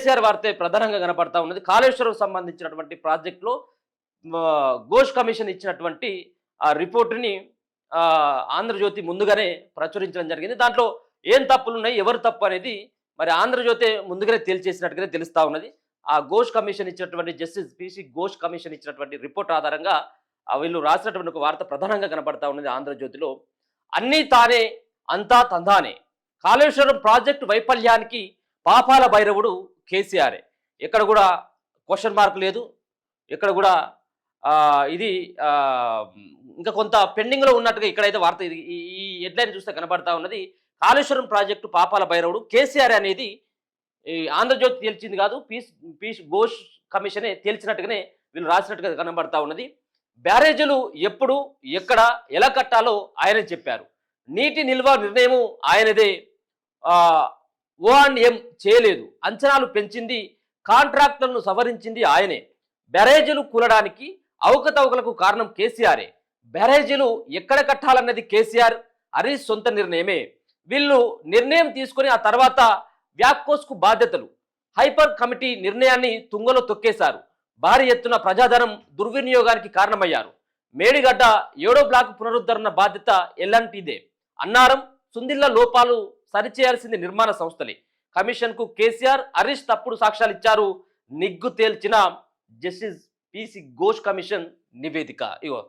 కేసీఆర్ వార్తే ప్రధానంగా కనపడతా ఉన్నది. కాళేశ్వరం సంబంధించినటువంటి ప్రాజెక్టులో ఘోష్ కమిషన్ ఇచ్చినటువంటి ఆ రిపోర్టుని ఆంధ్రజ్యోతి ముందుగానే ప్రచురించడం జరిగింది. దాంట్లో ఏం తప్పులున్నాయి, ఎవరు తప్పు అనేది మరి ఆంధ్రజ్యోతి ముందుగానే తేల్చేసినట్టుగానే తెలుస్తా ఉన్నది. ఆ ఘోష్ కమిషన్ ఇచ్చినటువంటి జస్టిస్ పిసి ఘోష్ కమిషన్ ఇచ్చినటువంటి రిపోర్ట్ ఆధారంగా వీళ్ళు రాసినటువంటి ఒక వార్త ప్రధానంగా కనపడతా ఉన్నది ఆంధ్రజ్యోతిలో. అన్నీ తానే అంతా తందానే, కాళేశ్వరం ప్రాజెక్టు వైఫల్యానికి పాపాల భైరవుడు కేసీఆరే. ఎక్కడ కూడా క్వశ్చన్ మార్క్ లేదు, ఎక్కడ కూడా ఇది ఇంకా కొంత పెండింగ్లో ఉన్నట్టుగా ఇక్కడైతే వార్త ఈ హెడ్లైన్ చూస్తే కనబడతా ఉన్నది. కాళేశ్వరం ప్రాజెక్టు పాపాల భైరవుడు కేసీఆర్ అనేది ఈ ఆంధ్రజ్యోతి తేల్చింది కాదు, పీస్ ఘోష్ కమిషనే తేల్చినట్టుగానే వీళ్ళు రాసినట్టుగా కనబడతా ఉన్నది. బ్యారేజీలు ఎప్పుడు ఎక్కడ ఎలా కట్టాలో ఆయనే చెప్పారు. నీటి నిల్వ నిర్ణయము ఆయనదే. O&M చేయలేదు, అంచనాలు పెంచింది, కాంట్రాక్టర్లను సవరించింది ఆయనే. బ్యారేజీలు కూలడానికి అవకతవకలకు కారణం కేసీఆరే. బ్యారేజీలు ఎక్కడ కట్టాలన్నది కేసీఆర్ హరీష్ సొంత నిర్ణయమే. వీళ్ళు నిర్ణయం తీసుకొని ఆ తర్వాత వ్యాకోస్కు బాధ్యతలు. హైపర్ కమిటీ నిర్ణయాన్ని తుంగలో తొక్కేశారు. భారీ ఎత్తున ప్రజాధనం దుర్వినియోగానికి కారణమయ్యారు. మేడిగడ్డ 7వ బ్లాక్ పునరుద్ధరణ బాధ్యత ఎల్ఎన్టీదే. అన్నారం సుందిల్ల లోపాలు సరిచేయాల్సింది నిర్మాణ సంస్థలే. కమిషన్కు కేసీఆర్ హరీష్ తప్పుడు సాక్ష్యాలు ఇచ్చారు. నిగ్గు తేల్చిన జస్టిస్ పిసి ఘోష్ కమిషన్ నివేదిక. ఇగో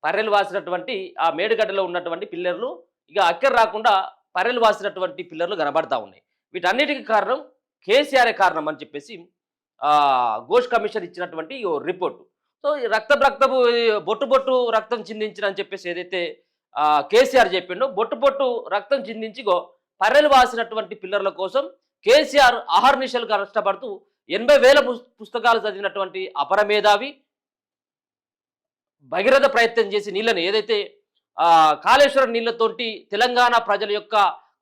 పర్రెలు వాసినటువంటి ఆ మేడిగడ్డలో ఉన్నటువంటి పిల్లర్లు ఇక అక్కర రాకుండా పర్రెలు వాసినటువంటి పిల్లర్లు కనబడతా ఉన్నాయి. వీటన్నిటికీ కారణం కేసీఆరే కారణం అని చెప్పేసి ఘోష్ కమిషన్ ఇచ్చినటువంటి రిపోర్టు. సో ఈ రక్తపు బొట్టు రక్తం చిందించిన అని చెప్పేసి ఏదైతే కేసీఆర్ చెప్పిండో, బొట్టు రక్తం చిందించి పర్రెలు వాసినటువంటి పిల్లర్ల కోసం కేసీఆర్ అహర్నిశలుగా కష్టపడుతూ 80,000 పుస్తకాలు చదివినటువంటి అపరమేధావి భగీరథ ప్రయత్నం చేసి నీళ్ళని ఏదైతే కాళేశ్వరం నీళ్లతోటి తెలంగాణ ప్రజల యొక్క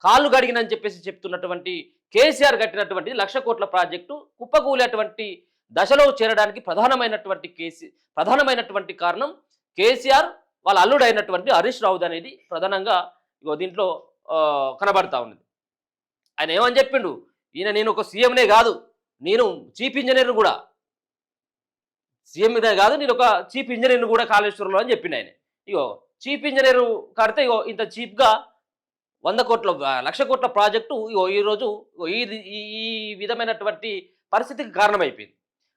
కాళ్ళు గడిగినని చెప్పేసి చెప్తున్నటువంటి కేసీఆర్ కట్టినటువంటి 1,00,000 కోట్ల ప్రాజెక్టు కుప్పకూలేటువంటి దశలో చేరడానికి ప్రధానమైనటువంటి కారణం కేసీఆర్ వాళ్ళ అల్లుడైనటువంటి హరీష్ రావు అనేది ప్రధానంగా దీంట్లో కనబడతా ఉన్నది. ఆయన ఏమని చెప్పిండు, నేను ఒక సీఎంనే కాదు, నేను చీఫ్ ఇంజనీర్ను కూడా, సీఎంనే కాదు నేను ఒక చీఫ్ ఇంజనీర్ను కూడా కాళేశ్వరంలో అని చెప్పిండు ఆయన. చీఫ్ ఇంజనీర్ కడితే ఇంత చీప్గా 100 కోట్ల 1,00,000 కోట్ల ప్రాజెక్టు ఈరోజు ఈ విధమైనటువంటి పరిస్థితికి కారణమైపోయింది.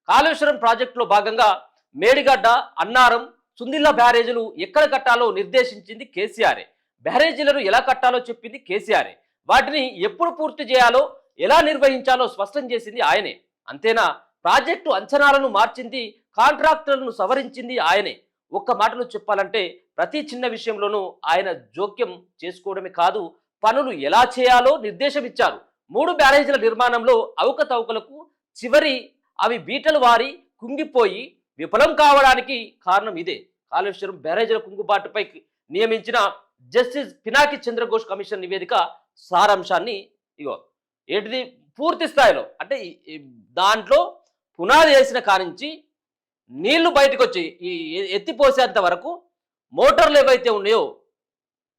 కాళేశ్వరం ప్రాజెక్టులో భాగంగా మేడిగడ్డ, అన్నారం, సుందిల్ల బ్యారేజీలు ఎక్కడ కట్టాలో నిర్దేశించింది కేసీఆరే. బ్యారేజీలను ఎలా కట్టాలో చెప్పింది కేసీఆరే. వాటిని ఎప్పుడు పూర్తి చేయాలో, ఎలా నిర్వహించాలో స్పష్టం చేసింది ఆయనే. అంతేనా, ప్రాజెక్టు అంచనాలను మార్చింది, కాంట్రాక్టర్లను సవరించింది ఆయనే. ఒక్క మాటలో చెప్పాలంటే ప్రతి చిన్న విషయంలోనూ ఆయన జోక్యం చేసుకోవడమే కాదు, పనులు ఎలా చేయాలో నిర్దేశం ఇచ్చారు. 3 బ్యారేజీల నిర్మాణంలో అవకతవకలకు చివరి అవి బీటలు వారి కుంగిపోయి విఫలం కావడానికి కారణం ఇదే. కాళేశ్వరం బ్యారేజీల కుంగుబాటుపై నియమించిన జస్టిస్ పినాకి చంద్రఘోష్ కమిషన్ నివేదిక సారాంశాన్ని ఏంటిది పూర్తి స్థాయిలో అంటే దాంట్లో పునాది వేసిన కానించి నీళ్లు బయటకు వచ్చి ఈ ఎత్తిపోసేంత వరకు మోటార్లు ఏవైతే ఉన్నాయో,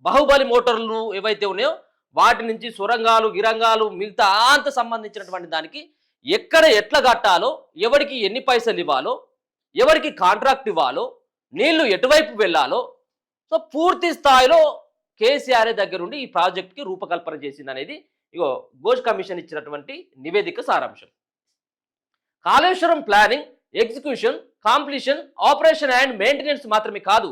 బాహుబలి మోటార్లు ఏవైతే ఉన్నాయో వాటి నుంచి సొరంగాలు గిరంగాలు మిగతా అంత సంబంధించినటువంటి దానికి ఎక్కడ ఎట్లా కట్టాలో, ఎవరికి ఎన్ని పైసలు ఇవ్వాలో, ఎవరికి కాంట్రాక్ట్ ఇవ్వాలో, నీళ్లు ఎటువైపు వెళ్ళాలో, సో పూర్తి స్థాయిలో కేసీఆర్ దగ్గరుండి ఈ ప్రాజెక్ట్కి రూపకల్పన చేసింది అనేది ఘోష్ కమిషన్ ఇచ్చినటువంటి నివేదిక సారాంశం. Kaleshwaram planning, execution, కాంప్లీషన్, operation and maintenance మాత్రమే కాదు,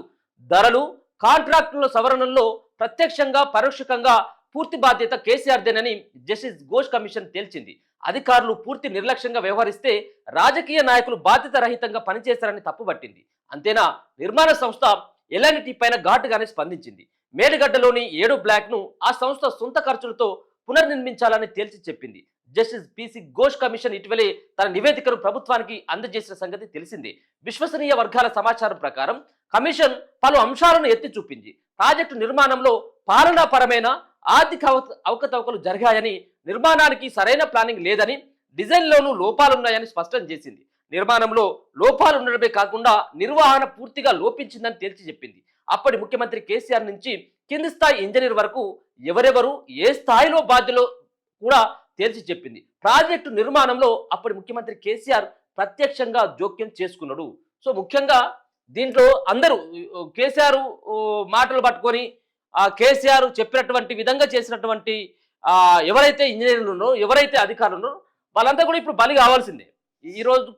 ధరలు, కాంట్రాక్టుల సవరణల్లో ప్రత్యక్షంగా పరోక్షంగా పూర్తి బాధ్యత కేసీఆర్దేనని జస్టిస్ ఘోష్ కమిషన్ తేల్చింది. అధికారులు పూర్తి నిర్లక్ష్యంగా వ్యవహరిస్తే రాజకీయ నాయకులు బాధ్యత రహితంగా పనిచేస్తారని తప్పుపట్టింది. అంతేనా, నిర్మాణ సంస్థ ఎల్ఎన్టీ పైన ఘాటుగానే స్పందించింది. మేడిగడ్డలోని 7 బ్లాక్ను ఆ సంస్థ సొంత ఖర్చులతో పునర్నిర్మించాలని తేల్చి చెప్పింది. జస్టిస్ పిసి ఘోష్ కమిషన్ ఇటీవలే తన నివేదికను ప్రభుత్వానికి అందజేసిన సంగతి తెలిసిందే. విశ్వసనీయ వర్గాల సమాచారం ప్రకారం కమిషన్ పలు అంశాలను ఎత్తి చూపింది. ప్రాజెక్టు నిర్మాణంలో పాలనాపరమైన ఆర్థిక అవకతవకలు జరిగాయని, నిర్మాణానికి సరైన ప్లానింగ్ లేదని, డిజైన్లోనూ లోపాలున్నాయని స్పష్టం చేసింది. నిర్మాణంలో లోపాలుండడమే కాకుండా నిర్వహణ పూర్తిగా లోపించిందని తేల్చి చెప్పింది. అప్పటి ముఖ్యమంత్రి కేసీఆర్ నుంచి కింది స్థాయి ఇంజనీర్ వరకు ఎవరెవరు ఏ స్థాయిలో బాధ్యులో కూడా తేల్చి చెప్పింది. ప్రాజెక్టు నిర్మాణంలో అప్పటి ముఖ్యమంత్రి కేసీఆర్ ప్రత్యక్షంగా జోక్యం చేసుకున్నాడు. సో ముఖ్యంగా దీంట్లో అందరూ కేసీఆర్ మాటలు పట్టుకొని కేసీఆర్ చెప్పినటువంటి విధంగా చేసినటువంటి ఎవరైతే ఇంజనీర్లు ఉన్నారో, ఎవరైతే అధికారులు ఉన్నారో వాళ్ళంతా కూడా ఇప్పుడు బలి కావాల్సిందే. ఈరోజు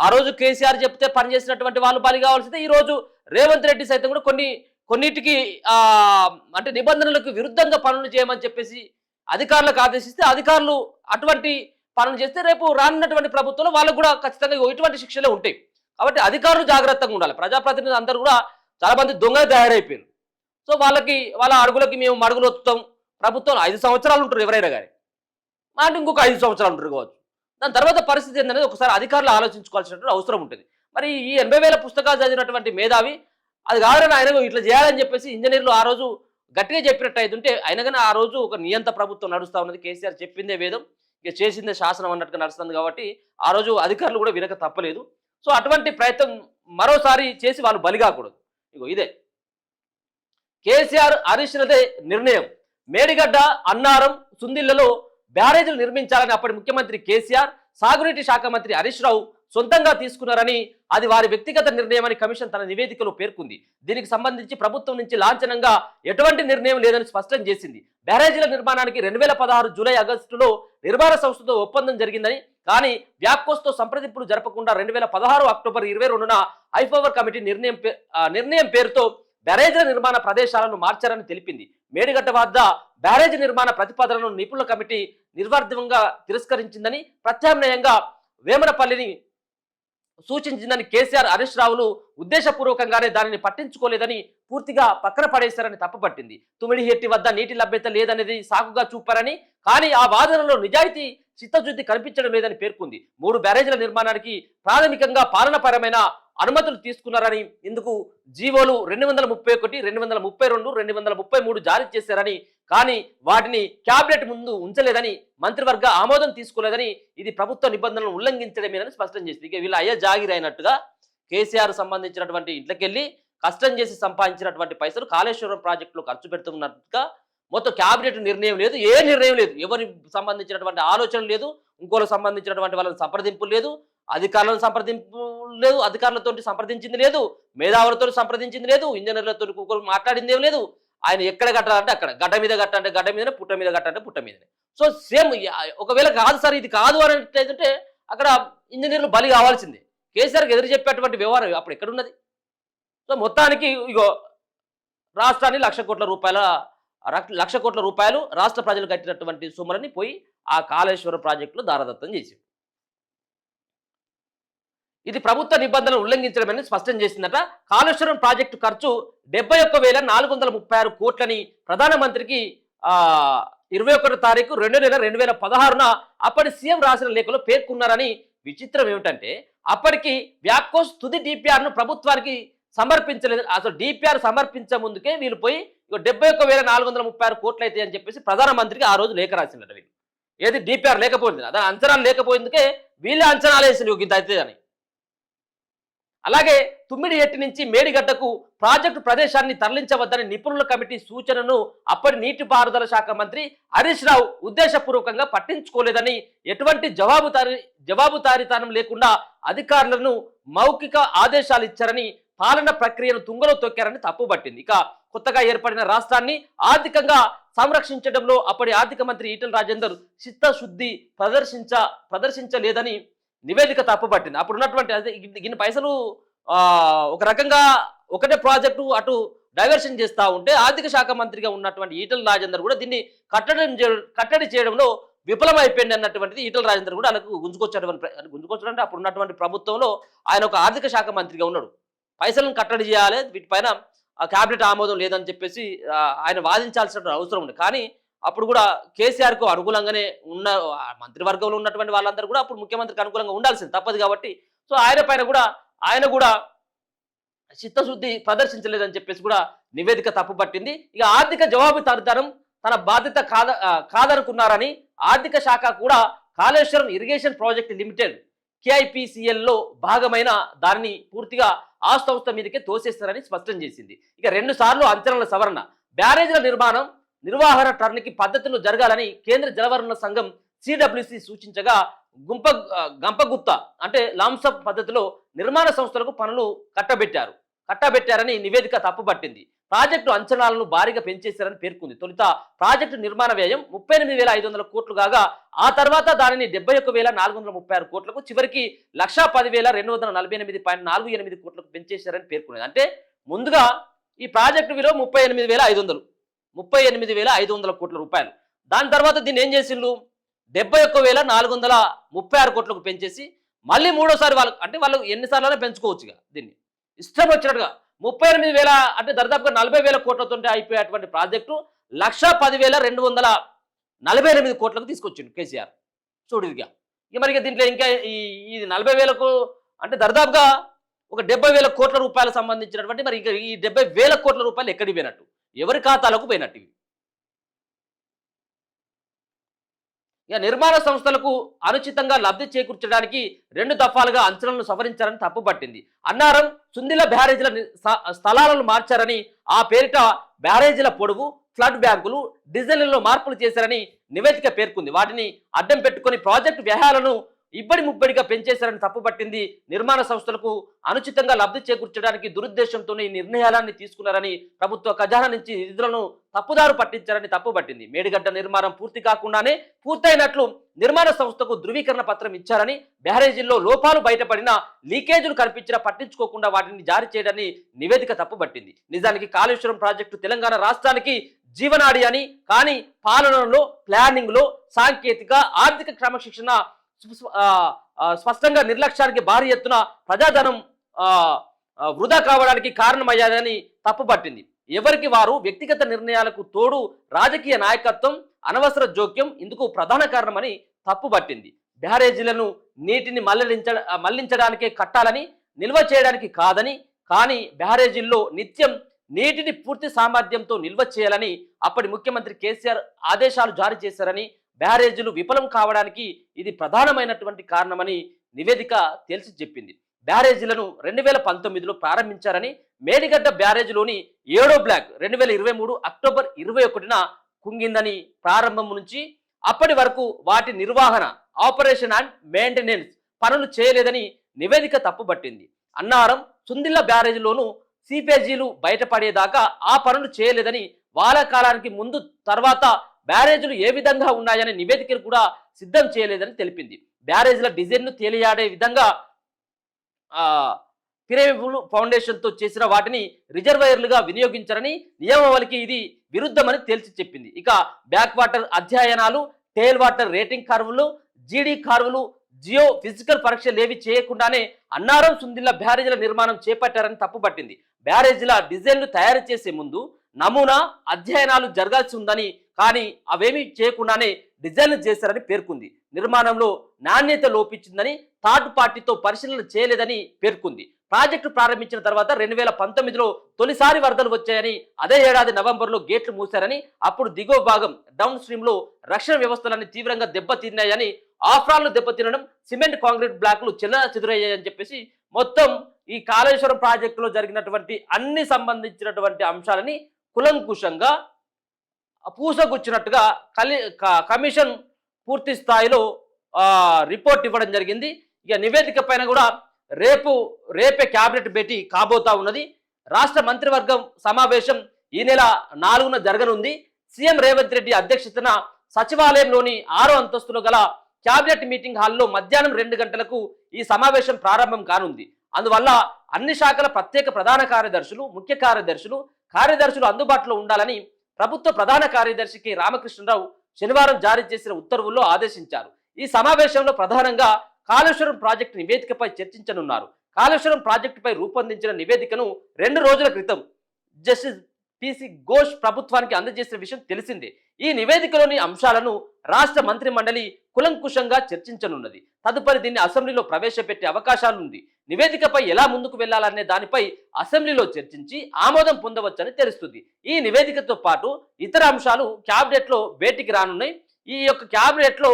ఆ రోజు కేసీఆర్ చెప్తే పనిచేసినటువంటి వాళ్ళు బలి కావాల్సిందే. ఈరోజు రేవంత్ రెడ్డి సైతం కూడా కొన్నిటికి అంటే నిబంధనలకు విరుద్ధంగా పనులు చేయమని చెప్పేసి అధికారులకు ఆదేశిస్తే అధికారులు అటువంటి పనులు చేస్తే రేపు రానున్నటువంటి ప్రభుత్వంలో వాళ్ళకు కూడా ఖచ్చితంగా ఇటువంటి శిక్షలే ఉంటాయి. కాబట్టి అధికారులు జాగ్రత్తగా ఉండాలి. ప్రజాప్రతినిధులు అందరూ కూడా చాలా మంది దొంగలు తయారైపోయారు. సో వాళ్ళ అడుగులకి మేము మడుగులు వస్తాం. ప్రభుత్వం 5 సంవత్సరాలు ఉంటారు ఎవరైనా కానీ, అంటే ఇంకొక 5 సంవత్సరాలు ఉంటారు కావచ్చు. దాని తర్వాత పరిస్థితి ఏంటనేది ఒకసారి అధికారులు ఆలోచించుకోవాల్సినటువంటి అవసరం ఉంటుంది. మరి ఈ 80,000 పుస్తకాలు చదివినటువంటి మేధావి అది కాదని ఆయన ఇట్లా చేయాలని చెప్పేసి ఇంజనీర్లు ఆ రోజు గట్టిగా చెప్పినట్టు అయితే అయినా కానీ ఆ రోజు ఒక నియంత ప్రభుత్వం నడుస్తూ ఉన్నది. కేసీఆర్ చెప్పిందే వేదం, ఇక చేసిందే శాసనం అన్నట్టుగా నడుస్తుంది. కాబట్టి ఆ రోజు అధికారులు కూడా వినక తప్పలేదు. సో అటువంటి ప్రయత్నం మరోసారి చేసి వాళ్ళు బలిగాకూడదు. ఇదే కేసీఆర్ హరీష్లదే నిర్ణయం. మేడిగడ్డ, అన్నారం, సుందిళ్లలో బ్యారేజీలు నిర్మించాలని అప్పటి ముఖ్యమంత్రి కేసీఆర్, సాగునీటి శాఖ మంత్రి హరీష్ రావు సొంతంగా తీసుకున్నారని, అది వారి వ్యక్తిగత నిర్ణయమని కమిషన్ తన నివేదికలో పేర్కొంది. దీనికి సంబంధించి ప్రభుత్వం నుంచి లాంఛనంగా ఎటువంటి నిర్ణయం లేదని స్పష్టం చేసింది. బ్యారేజీల నిర్మాణానికి 2016 జూలై ఆగస్టులో నిర్మాణ సంస్థతో ఒప్పందం జరిగిందని, కానీ వ్యాప్కోస్తో సంప్రదింపులు జరపకుండా 2016 అక్టోబర్ 22న హైపవర్ కమిటీ నిర్ణయం పేరుతో బ్యారేజీల నిర్మాణ ప్రదేశాలను మార్చారని తెలిపింది. మేడిగడ్డ వద్ద బ్యారేజీ నిర్మాణ ప్రతిపాదనలను నిపుణుల కమిటీ నిర్వర్ధంగా తిరస్కరించిందని, ప్రత్యామ్నాయంగా వేమనపల్లిని సూచించిందని కేసీఆర్, హరీష్ రావులు ఉద్దేశపూర్వకంగానే దానిని పట్టించుకోలేదని, పూర్తిగా పక్కన పడేశారని తప్పుపట్టింది. తుమిడిహెట్టి వద్ద నీటి లభ్యత లేదనేది సాకుగా చూపారని, కానీ ఆ వాదనలో నిజాయితీ చిత్తశుద్ధి కనిపించడం లేదని పేర్కొంది. 3 బ్యారేజీల నిర్మాణానికి ప్రాథమికంగా పాలనపరమైన అనుమతులు తీసుకున్నారని, ఇందుకు జీవోలు 231, 232, 233 జారీ చేశారని, కానీ వాటిని క్యాబినెట్ ముందు ఉంచలేదని, మంత్రివర్గ ఆమోదం తీసుకోలేదని, ఇది ప్రభుత్వ నిబంధనలను ఉల్లంఘించడమేనని స్పష్టం చేసింది. ఇక వీళ్ళ అయ్యా జాగిరి అయినట్టుగా కేసీఆర్ సంబంధించినటువంటి ఇంట్లోకెళ్ళి కష్టం చేసి సంపాదించినటువంటి పైసలు కాళేశ్వరం ప్రాజెక్టులో ఖర్చు పెడుతున్నట్టుగా మొత్తం క్యాబినెట్ నిర్ణయం లేదు, ఏ నిర్ణయం లేదు, ఎవరికి సంబంధించినటువంటి ఆలోచన లేదు, ఇంకోలకు సంబంధించినటువంటి వాళ్ళని సంప్రదింపులు లేదు, అధికారులను సంప్రదింపు లేదు, అధికారులతో సంప్రదించింది లేదు, మేధావులతో సంప్రదించింది లేదు, ఇంజనీర్లతో మాట్లాడింది ఏం లేదు. ఆయన ఎక్కడ కట్టాలంటే అక్కడ, గడ్డ మీద కట్టంటే గడ్డ మీదనే, పుట్ట మీద కట్టంటే పుట్ట మీదనే. సో సేమ్ ఒకవేళ కాదు సార్ ఇది కాదు అని అంటే అక్కడ ఇంజనీర్లు బలి కావాల్సిందే. కేసీఆర్కి ఎదురు చెప్పేటువంటి వ్యవహారం అప్పుడు ఎక్కడున్నది? సో మొత్తానికి రాష్ట్రాన్ని 1,00,00,000 కోట్ల రూపాయలు రాష్ట్ర ప్రజలు కట్టినటువంటి సొమ్ములని పోయి ఆ కాళేశ్వరం ప్రాజెక్టులో దారదత్తం చేసి, ఇది ప్రభుత్వ నిబంధనలు ఉల్లంఘించడమని స్పష్టం చేసిందట. కాళేశ్వరం ప్రాజెక్టు ఖర్చు 71,436 కోట్లని ప్రధానమంత్రికి 21వ తారీఖు 2 నెల 2016న అప్పటి సీఎం రాసిన లేఖలో పేర్కొన్నారని. విచిత్రం ఏమిటంటే అప్పటికి వ్యాప్కోస్ తుది డిపిఆర్ను ప్రభుత్వానికి సమర్పించలేదు. అసలు డిపిఆర్ సమర్పించే ముందుకే వీళ్ళు పోయి 71,436 కోట్లు అయితే అని చెప్పేసి ప్రధానమంత్రికి ఆ రోజు లేఖ రాసిందట. వీళ్ళు ఏది డిపిఆర్ లేకపోయింది, అదే అంచనాలు లేకపోయిందుకే వీళ్ళే అంచనాలు వేసింది ఇంత అయితే అని. అలాగే తుమ్మిడిహెట్టి నుంచి మేడిగడ్డకు ప్రాజెక్టు ప్రదేశాన్ని తరలించవద్దని నిపుణుల కమిటీ సూచనను అప్పటి నీటిపారుదల శాఖ మంత్రి హరీష్ రావు ఉద్దేశపూర్వకంగా పట్టించుకోలేదని, ఎటువంటి జవాబుదారీతనం లేకుండా అధికారులను మౌఖిక ఆదేశాలు ఇచ్చారని, పాలన ప్రక్రియను తుంగలో తొక్కారని తప్పుపట్టింది. ఇక కొత్తగా ఏర్పడిన రాష్ట్రాన్ని ఆర్థికంగా సంరక్షించడంలో అప్పటి ఆర్థిక మంత్రి ఈటెల రాజేందర్ చిత్తశుద్ధి ప్రదర్శించలేదని నివేదిక తప్పుపట్టింది. అప్పుడు ఉన్నటువంటి ఇన్ని పైసలు ఒక రకంగా ఒకటే ప్రాజెక్టు అటు డైవర్షన్ చేస్తూ ఉంటే ఆర్థిక శాఖ మంత్రిగా ఉన్నటువంటి ఈటెల రాజేందర్ కూడా దీన్ని కట్టడి చేయడంలో విఫలమైపోయింది అన్నటువంటిది ఈటెల రాజేందర్ కూడా ఆయనకు గుంజుకొచ్చడం అంటే అప్పుడు ఉన్నటువంటి ప్రభుత్వంలో ఆయన ఒక ఆర్థిక శాఖ మంత్రిగా ఉన్నాడు. పైసలను కట్టడి చేయాలి, వీటిపైన క్యాబినెట్ ఆమోదం లేదని చెప్పేసి ఆయన వాదించాల్సిన అవసరం ఉంది. కానీ అప్పుడు కూడా కేసీఆర్కు అనుకూలంగానే ఉన్న మంత్రివర్గంలో ఉన్నటువంటి వాళ్ళందరూ కూడా అప్పుడు ముఖ్యమంత్రికి అనుకూలంగా ఉండాల్సింది, తప్పదు కాబట్టి. సో ఆయన కూడా చిత్తశుద్ధి ప్రదర్శించలేదని చెప్పేసి కూడా నివేదిక తప్పుపట్టింది. ఇక ఆర్థిక జవాబుదారీతనం తన బాధ్యత కాదనుకున్నారని, ఆర్థిక శాఖ కూడా కాళేశ్వరం ఇరిగేషన్ ప్రాజెక్ట్ లిమిటెడ్ KIPCLలో భాగమైన దానిని పూర్తిగా ఆ సంస్థ మీదకే తోసేస్తారని స్పష్టం చేసింది. ఇక 2 సార్లు అంచనాల సవరణ, బ్యారేజీల నిర్వహణ టర్న్కి పద్ధతులు జరగాలని కేంద్ర జలవనరుల సంఘం సిడబ్ల్యూసి సూచించగా గంపగుత్త అంటే లాంసప్ పద్ధతిలో నిర్మాణ సంస్థలకు పనులు కట్టబెట్టారని నివేదిక తప్పుపట్టింది. ప్రాజెక్టు అంచనాలను భారీగా పెంచేశారని పేర్కొంది. తొలుత ప్రాజెక్టు నిర్మాణ వ్యయం 38,500 కోట్లు కాగా ఆ తర్వాత దానిని 71,436 కోట్లకు చివరికి 1,10,248.48 కోట్లకు పెంచేశారని పేర్కొన్నది. అంటే ముందుగా ఈ ప్రాజెక్టు విలువ 38,500 కోట్ల రూపాయలు. దాని తర్వాత దీన్ని ఏం చేసిండ్రు 71,436 కోట్లకు పెంచేసి మళ్ళీ మూడోసారి వాళ్ళు ఎన్నిసార్లు పెంచుకోవచ్చుగా దీన్ని ఇష్టం వచ్చినట్టుగా 38,000 అంటే దాదాపుగా 40,000 కోట్లతో అయిపోయేటువంటి ప్రాజెక్టు 1,10,248 కోట్లకు తీసుకొచ్చిండు కేసీఆర్. చూడు ఇక మరి దీంట్లో ఇంకా ఈ 40,000కు అంటే దాదాపుగా ఒక 70,000 కోట్ల రూపాయలకు సంబంధించినటువంటి మరి ఇంకా ఈ 70,000 కోట్ల రూపాయలు ఎక్కడికి పోయినట్టు, ఎవరి ఖాతాలకు పోయినట్టు ఇవి. ఇక నిర్మాణ సంస్థలకు అనుచితంగా లబ్ధి చేకూర్చడానికి 2 దఫాలుగా అంచనాలను సవరించారని తప్పుపట్టింది. అన్నారం సుందిల బ్యారేజీల స్థలాలను మార్చారని, ఆ పేరిట బ్యారేజీల పొడవు, ఫ్లడ్ బ్యాంకులు, డిజైన్లలో మార్పులు చేశారని నివేదిక పేర్కొంది. వాటిని అడ్డం పెట్టుకుని ప్రాజెక్టు వ్యయాలను ఇబ్బడి ముబ్బడిగా పెంచేశారని తప్పుపట్టింది. నిర్మాణ సంస్థలకు అనుచితంగా లబ్ధి చేకూర్చడానికి దురుద్దేశంతోనే ఈ నిర్ణయాలన్నీ తీసుకున్నారని, ప్రభుత్వ ఖజానా నుంచి నిధులను తప్పుదారు పట్టించారని తప్పుపట్టింది. మేడిగడ్డ నిర్మాణం పూర్తి కాకుండానే పూర్తయినట్లు నిర్మాణ సంస్థకు ధృవీకరణ పత్రం ఇచ్చారని, బ్యారేజీల్లో లోపాలు బయటపడినా లీకేజీలు కనిపించినా పట్టించుకోకుండా వాటిని జారీ చేయడాన్ని నివేదిక తప్పుపట్టింది. నిజానికి కాళేశ్వరం ప్రాజెక్టు తెలంగాణ రాష్ట్రానికి జీవనాడి అని, కానీ పాలనలో, ప్లానింగ్లో, సాంకేతిక ఆర్థిక క్రమశిక్షణ స్పష్టంగా నిర్లక్ష్యానికి భారీ ఎత్తున ప్రజాధనం వృధా కావడానికి కారణమయ్యాదని తప్పుపట్టింది. ఎవరికి వారు వ్యక్తిగత నిర్ణయాలకు తోడు రాజకీయ నాయకత్వం, అనవసర జోక్యం ఇందుకు ప్రధాన కారణమని తప్పుపట్టింది. బ్యారేజీలను నీటిని మళ్లించడానికే కట్టాలని, నిల్వ చేయడానికి కాదని, కానీ బ్యారేజీల్లో నిత్యం నీటిని పూర్తి సామర్థ్యంతో నిల్వ చేయాలని అప్పటి ముఖ్యమంత్రి కేసీఆర్ ఆదేశాలు జారీ చేశారని, బ్యారేజీలు విఫలం కావడానికి ఇది ప్రధానమైనటువంటి కారణమని నివేదిక తేల్చి చెప్పింది. బ్యారేజీలను 2019లో ప్రారంభించారని, మేడిగడ్డ బ్యారేజీలోని 7వ బ్లాక్ 2023 అక్టోబర్ 21న కుంగిందని, ప్రారంభం నుంచి అప్పటి వరకు వాటి నిర్వహణ, ఆపరేషన్ అండ్ మెయింటెనెన్స్ పనులు చేయలేదని నివేదిక తప్పుపట్టింది. అన్నారం సుందిల్ల బ్యారేజీలోనూ సీపేజీలు బయటపడేదాకా ఆ పనులు చేయలేదని, వానాకాలానికి ముందు తర్వాత బ్యారేజీలు ఏ విధంగా ఉన్నాయనే నివేదికలు కూడా సిద్ధం చేయలేదని తెలిపింది. బ్యారేజీల డిజైన్ను తేలియాడే విధంగా పిరమిడ్ ఫౌండేషన్తో చేసిన వాటిని రిజర్వాయర్లుగా వినియోగించారని, నియమావళికి ఇది విరుద్ధమని తేల్చి చెప్పింది. ఇక బ్యాక్ వాటర్ అధ్యయనాలు, టేల్ వాటర్ రేటింగ్ కర్వులు, జీడీ కర్వులు, జియో ఫిజికల్ పరీక్షలు ఏవి చేయకుండానే అన్నారం సుందిల్ల బ్యారేజీల నిర్మాణం చేపట్టారని తప్పుపట్టింది. బ్యారేజీల డిజైన్లు తయారు చేసే ముందు నమూనా అధ్యయనాలు జరగాల్సి ఉందని, కానీ అవేమీ చేయకుండానే డిజైన్లు చేశారని పేర్కొంది. నిర్మాణంలో నాణ్యత లోపించిందని, థర్డ్ పార్టీతో పరిశీలన చేయలేదని పేర్కొంది. ప్రాజెక్టు ప్రారంభించిన తర్వాత 2019లో తొలిసారి వరదలు వచ్చాయని, అదే ఏడాది నవంబర్లో గేట్లు మూశారని, అప్పుడు దిగువ భాగం డౌన్ స్ట్రీమ్లో రక్షణ వ్యవస్థలన్నీ తీవ్రంగా దెబ్బతిన్నాయని, ఆఫ్రాన్లు దెబ్బతినడం, సిమెంట్ కాంక్రీట్ బ్లాక్లు చెదురయ్యాయని చెప్పేసి మొత్తం ఈ కాళేశ్వరం ప్రాజెక్టులో జరిగినటువంటి అన్ని సంబంధించినటువంటి అంశాలని కులంకుశంగా పూసగుచ్చినట్టుగా కమిషన్ పూర్తి స్థాయిలో రిపోర్ట్ ఇవ్వడం జరిగింది. ఇక నివేదిక పైన కూడా రేపే క్యాబినెట్ భేటీ కాబోతా ఉన్నది. రాష్ట్ర మంత్రివర్గం సమావేశం ఈ నెల 4న జరగనుంది. సీఎం రేవంత్ రెడ్డి అధ్యక్షతన సచివాలయంలోని 6వ అంతస్తులో గల క్యాబినెట్ మీటింగ్ హాల్లో మధ్యాహ్నం 2 గంటలకు ఈ సమావేశం ప్రారంభం కానుంది. అందువల్ల అన్ని శాఖల ప్రత్యేక ప్రధాన కార్యదర్శులు, ముఖ్య కార్యదర్శులు అందుబాటులో ఉండాలని ప్రభుత్వ ప్రధాన కార్యదర్శి కె రామకృష్ణరావు శనివారం జారీ చేసిన ఉత్తర్వుల్లో ఆదేశించారు. ఈ సమావేశంలో ప్రధానంగా కాళేశ్వరం ప్రాజెక్టు నివేదికపై చర్చించనున్నారు. కాళేశ్వరం ప్రాజెక్టుపై రూపొందించిన నివేదికను 2 రోజుల క్రితం జస్టిస్ పిసి ఘోష్ ప్రభుత్వానికి అందజేసిన విషయం తెలిసిందే. ఈ నివేదికలోని అంశాలను రాష్ట్ర మంత్రి మండలి కులంకుశంగా చర్చించనున్నది. తదుపరి దీన్ని అసెంబ్లీలో ప్రవేశపెట్టే అవకాశాలుంది. నివేదికపై ఎలా ముందుకు వెళ్లాలనే దానిపై అసెంబ్లీలో చర్చించి ఆమోదం పొందవచ్చని తెలుస్తుంది. ఈ నివేదికతో పాటు ఇతర అంశాలు క్యాబినెట్లో భేటీకి రానున్నాయి. ఈ యొక్క క్యాబినెట్లో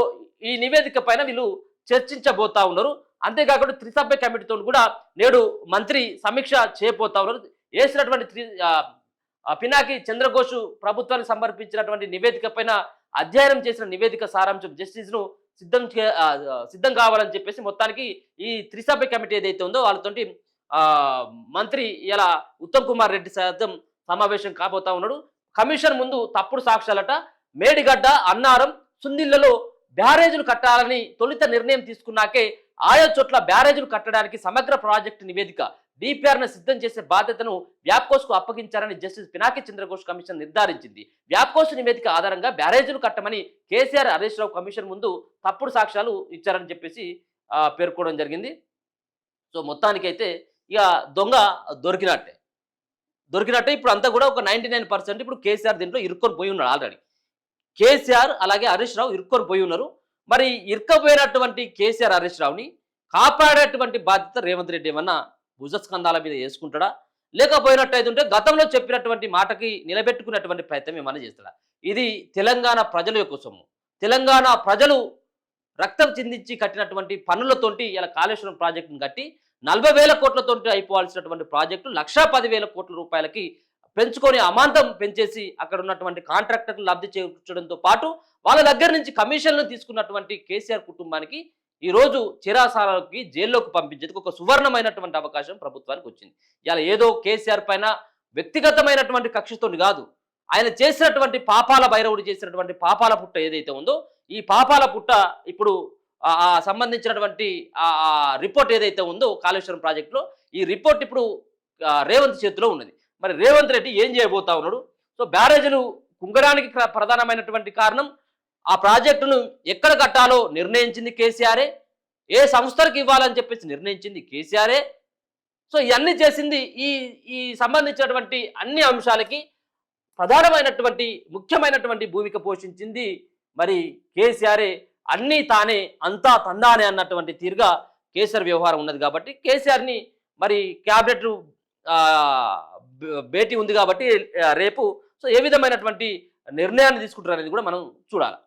ఈ నివేదిక పైన వీళ్ళు చర్చించబోతా ఉన్నారు. అంతేకాకుండా త్రిసభ్య కమిటీతో కూడా నేడు మంత్రి సమీక్ష చేయబోతా ఉన్నారు. వేసినటువంటి పినాకి చంద్రఘోష్ ప్రభుత్వానికి సమర్పించినటువంటి నివేదిక పైన అధ్యయనం చేసిన నివేదిక సారాంశం జస్టిస్ను సిద్ధం కావాలని చెప్పేసి మొత్తానికి ఈ త్రిసభ్య కమిటీ ఏదైతే ఉందో వాళ్ళతోటి ఆ, మంత్రి ఇలా ఉత్తమ్ కుమార్ రెడ్డి సైతం సమావేశం కాబోతా ఉన్నాడు. కమిషన్ ముందు తప్పుడు సాక్ష్యాలట, మేడిగడ్డ, అన్నారం, సుందిళ్లలో బ్యారేజీలు కట్టాలని తొలుత నిర్ణయం తీసుకున్నాకే ఆయా చోట్ల బ్యారేజీలు కట్టడానికి సమగ్ర ప్రాజెక్టు నివేదిక డిపిఆర్ను సిద్ధం చేసే బాధ్యతను వ్యాప్కోస్కు అప్పగించారని జస్టిస్ పినాకి చంద్రఘోష్ కమిషన్ నిర్ధారించింది. వ్యాప్కోస్ నివేదిక ఆధారంగా బ్యారేజీలు కట్టమని కేసీఆర్, హరీష్ రావు కమిషన్ ముందు తప్పుడు సాక్ష్యాలు ఇచ్చారని చెప్పేసి పేర్కొనడం జరిగింది. సో మొత్తానికైతే ఇక దొంగ దొరికినట్టే ఇప్పుడు అంతా కూడా ఒక 99% ఇప్పుడు కేసీఆర్ దీంట్లో ఇరుక్కొని పోయి ఉన్నాడు. ఆల్రెడీ కేసీఆర్ అలాగే హరీష్ రావు ఇరుక్కొని పోయి ఉన్నారు. మరి ఇరుక్కపోయినటువంటి కేసీఆర్, హరీష్ రావుని కాపాడేటువంటి బాధ్యత రేవంత్ రెడ్డి ఏమన్నా భుజస్కంధాల మీద వేసుకుంటాడా, లేకపోయినట్టయితే గతంలో చెప్పినటువంటి మాటకి నిలబెట్టుకునేటువంటి ప్రయత్నం ఏమన్నా చేస్తాడా? ఇది తెలంగాణ ప్రజల యొక్క సొమ్ము. తెలంగాణ ప్రజలు రక్తం చిందించి కట్టినటువంటి పన్నులతోటి ఇలా కాళేశ్వరం ప్రాజెక్టును కట్టి 40,000 కోట్లతోటి అయిపోవాల్సినటువంటి ప్రాజెక్టు 1,10,000 కోట్ల రూపాయలకి పెంచుకొని అమాంతం పెంచేసి అక్కడ ఉన్నటువంటి కాంట్రాక్టర్లు లబ్ధి చేకూర్చడంతో పాటు వాళ్ళ దగ్గర నుంచి కమిషన్లు తీసుకున్నటువంటి కేసీఆర్ కుటుంబానికి ఈరోజు చిరాసాలకి జైల్లోకి పంపించేందుకు ఒక సువర్ణమైనటువంటి అవకాశం ప్రభుత్వానికి వచ్చింది. ఇలా ఏదో కేసీఆర్ పైన వ్యక్తిగతమైనటువంటి కక్షతో కాదు, ఆయన చేసినటువంటి పాపాల భైరవుడు చేసినటువంటి పాపాల పుట్ట ఏదైతే ఉందో ఈ పాపాల పుట్ట ఇప్పుడు సంబంధించినటువంటి రిపోర్ట్ ఏదైతే ఉందో కాళేశ్వరం ప్రాజెక్టులో ఈ రిపోర్ట్ ఇప్పుడు రేవంత్ చేతిలో ఉన్నది. మరి రేవంత్ రెడ్డి ఏం చేయబోతా ఉన్నాడు? సో బ్యారేజీలు కుంగడానికి ప్రధానమైనటువంటి కారణం ఆ ప్రాజెక్టును ఎక్కడ కట్టాలో నిర్ణయించింది కేసీఆరే, ఏ సంస్థలకు ఇవ్వాలని చెప్పేసి నిర్ణయించింది కేసీఆరే. సో ఇవన్నీ చేసింది ఈ సంబంధించినటువంటి అన్ని అంశాలకి ప్రధానమైనటువంటి ముఖ్యమైనటువంటి భూమిక పోషించింది మరి కేసీఆరే. అన్నీ తానే అంతా తందానే అన్నటువంటి తీరుగా కేసీఆర్ వ్యవహారం ఉన్నది కాబట్టి కేసీఆర్ని మరి క్యాబినెట్ భేటీ ఉంది కాబట్టి రేపు సో ఏ విధమైనటువంటి నిర్ణయాన్ని తీసుకుంటారు అనేది కూడా మనం చూడాలి.